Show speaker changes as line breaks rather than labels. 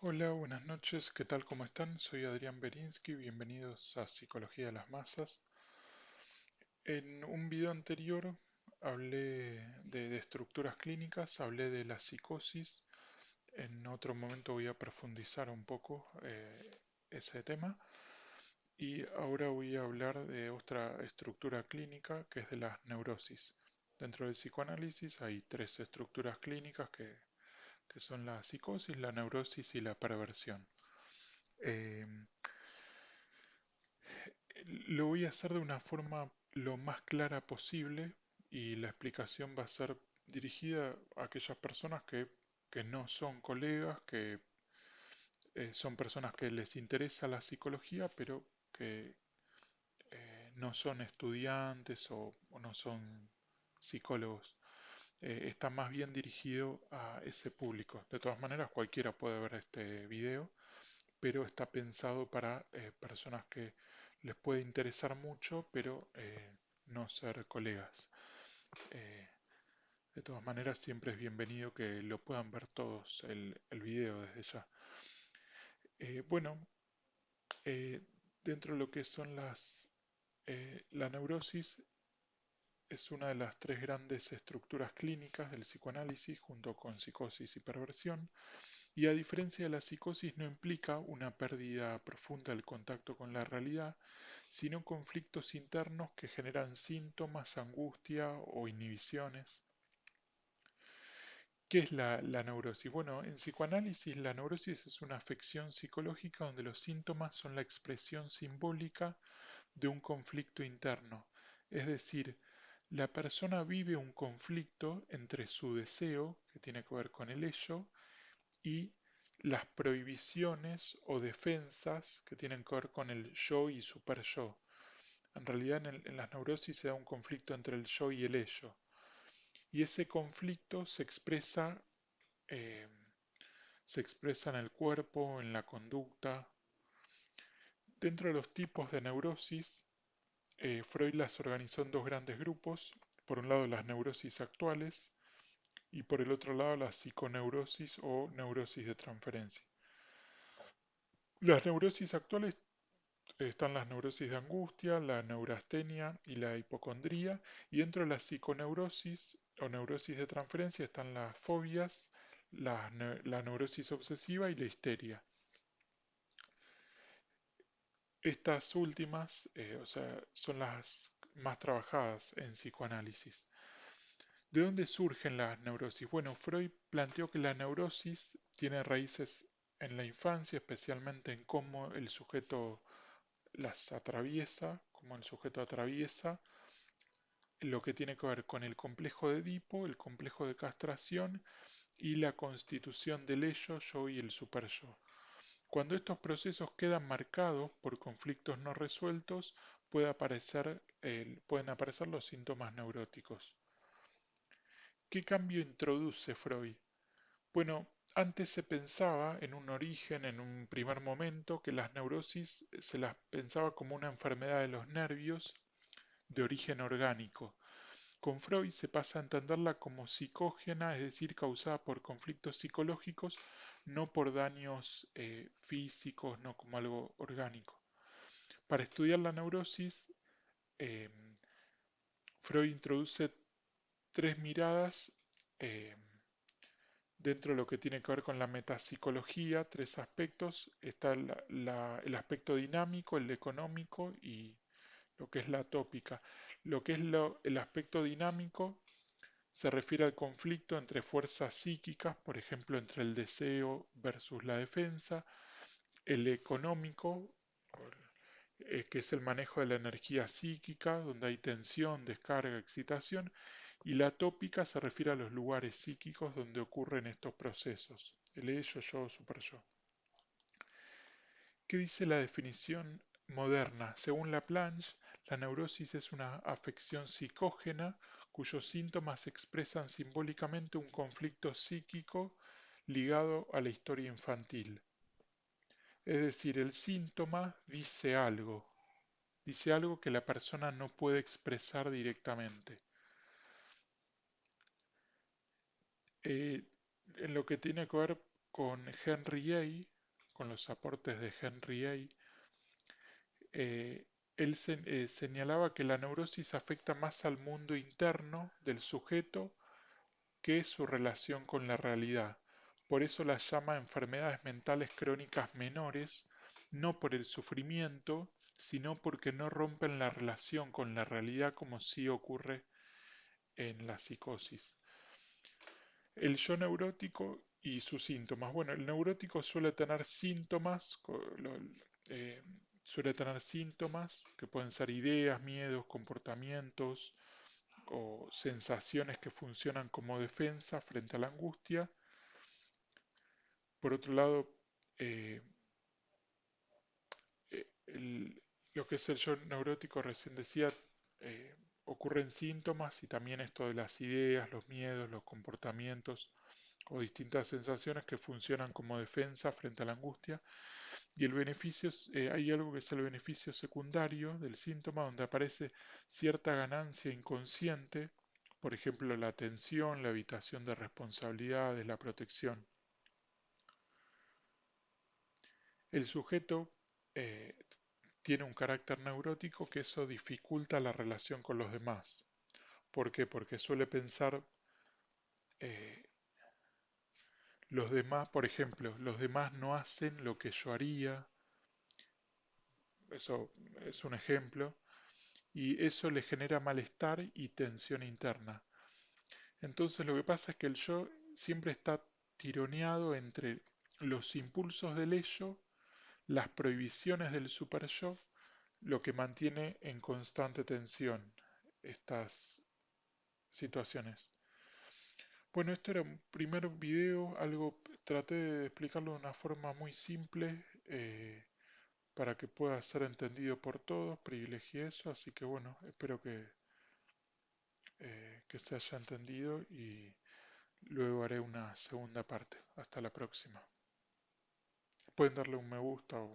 Hola, buenas noches, ¿qué tal? ¿Cómo están? Soy Adrián Berinsky, bienvenidos a Psicología de las Masas. En un video anterior hablé de estructuras clínicas, hablé de la psicosis. En otro momento voy a profundizar un poco ese tema y ahora voy a hablar de otra estructura clínica que es de las neurosis. Dentro del psicoanálisis hay tres estructuras clínicas que son la psicosis, la neurosis y la perversión. Eh, Lo voy a hacer de una forma lo más clara posible y la explicación va a ser dirigida a aquellas personas que no son colegas, que son personas que les interesa la psicología, pero que no son estudiantes o no son psicólogos. Está más bien dirigido a ese público. De todas maneras, cualquiera puede ver este video, pero está pensado para personas que les puede interesar mucho, pero no ser colegas. Eh, de todas maneras, siempre es bienvenido que lo puedan ver todos el video desde ya. Bueno, eh, dentro de lo que son la neurosis es una de las tres grandes estructuras clínicas del psicoanálisis junto con psicosis y perversión. Y a diferencia de la psicosis no implica una pérdida profunda del contacto con la realidad, sino conflictos internos que generan síntomas, angustia o inhibiciones. ¿Qué es la neurosis? Bueno, en psicoanálisis la neurosis es una afección psicológica donde los síntomas son la expresión simbólica de un conflicto interno. Es decir, la persona vive un conflicto entre su deseo, que tiene que ver con el ello, y las prohibiciones o defensas que tienen que ver con el yo y super yo. En realidad en las neurosis se da un conflicto entre el yo y el ello. Y ese conflicto eh, se expresa en el cuerpo, en la conducta. Dentro de los tipos de neurosis, Freud las organizó en dos grandes grupos. Por un lado las neurosis actuales y por el otro lado la psiconeurosis o neurosis de transferencia. Las neurosis actuales están las neurosis de angustia, la neurastenia y la hipocondría, y dentro de la psiconeurosis o neurosis de transferencia están las fobias, la neurosis obsesiva y la histeria. Estas últimas, o sea, son las más trabajadas en psicoanálisis. ¿De dónde surgen las neurosis? Bueno, Freud planteó que la neurosis tiene raíces en la infancia, especialmente en cómo el sujeto las atraviesa, cómo el sujeto atraviesa lo que tiene que ver con el complejo de Edipo, el complejo de castración y la constitución del ello, yo y el superyo. Cuando estos procesos quedan marcados por conflictos no resueltos, pueden aparecer los síntomas neuróticos. ¿Qué cambio introduce Freud? Bueno, antes se pensaba en un origen, en un primer momento, que las neurosis se las pensaba como una enfermedad de los nervios de origen orgánico. Con Freud se pasa a entenderla como psicógena, es decir, causada por conflictos psicológicos, no por daños físicos, no como algo orgánico. Para estudiar la neurosis, eh, Freud introduce tres miradas eh, dentro de lo que tiene que ver con la metapsicología, tres aspectos. Está el aspecto dinámico, el económico y lo que es la tópica. Lo que es el aspecto dinámico se refiere al conflicto entre fuerzas psíquicas, por ejemplo, entre el deseo versus la defensa, el económico, que es el manejo de la energía psíquica, donde hay tensión, descarga, excitación, y la tópica se refiere a los lugares psíquicos donde ocurren estos procesos, el ello, yo, super yo. ¿Qué dice la definición moderna? Según Laplanche, la neurosis es una afección psicógena cuyos síntomas expresan simbólicamente un conflicto psíquico ligado a la historia infantil. Es decir, el síntoma dice algo que la persona no puede expresar directamente. Eh, en lo que tiene que ver con Henry A, con los aportes de Henry A, eh, él señalaba que la neurosis afecta más al mundo interno del sujeto que su relación con la realidad. Por eso las llama enfermedades mentales crónicas menores, no por el sufrimiento, sino porque no rompen la relación con la realidad como sí ocurre en la psicosis. El yo neurótico y sus síntomas. Bueno, el neurótico suele tener síntomas, eh, suele tener síntomas que pueden ser ideas, miedos, comportamientos o sensaciones que funcionan como defensa frente a la angustia. Por otro lado, eh, lo que es el yo neurótico, recién decía, eh, ocurren síntomas y también esto de las ideas, los miedos, los comportamientos o distintas sensaciones que funcionan como defensa frente a la angustia. Y el beneficio, hay algo que es el beneficio secundario del síntoma, donde aparece cierta ganancia inconsciente, por ejemplo, la atención, la evitación de responsabilidades, la protección. El sujeto eh, tiene un carácter neurótico que eso dificulta la relación con los demás. ¿Por qué? Porque suele pensar eh, los demás, por ejemplo, los demás no hacen lo que yo haría, eso es un ejemplo, y eso le genera malestar y tensión interna. Entonces lo que pasa es que el yo siempre está tironeado entre los impulsos del ello, las prohibiciones del super yo, lo que mantiene en constante tensión estas situaciones. Bueno, esto era un primer video, algo traté de explicarlo de una forma muy simple para que pueda ser entendido por todos, privilegié eso, así que bueno, espero que se haya entendido y luego haré una segunda parte. Hasta la próxima. Pueden darle un me gusta o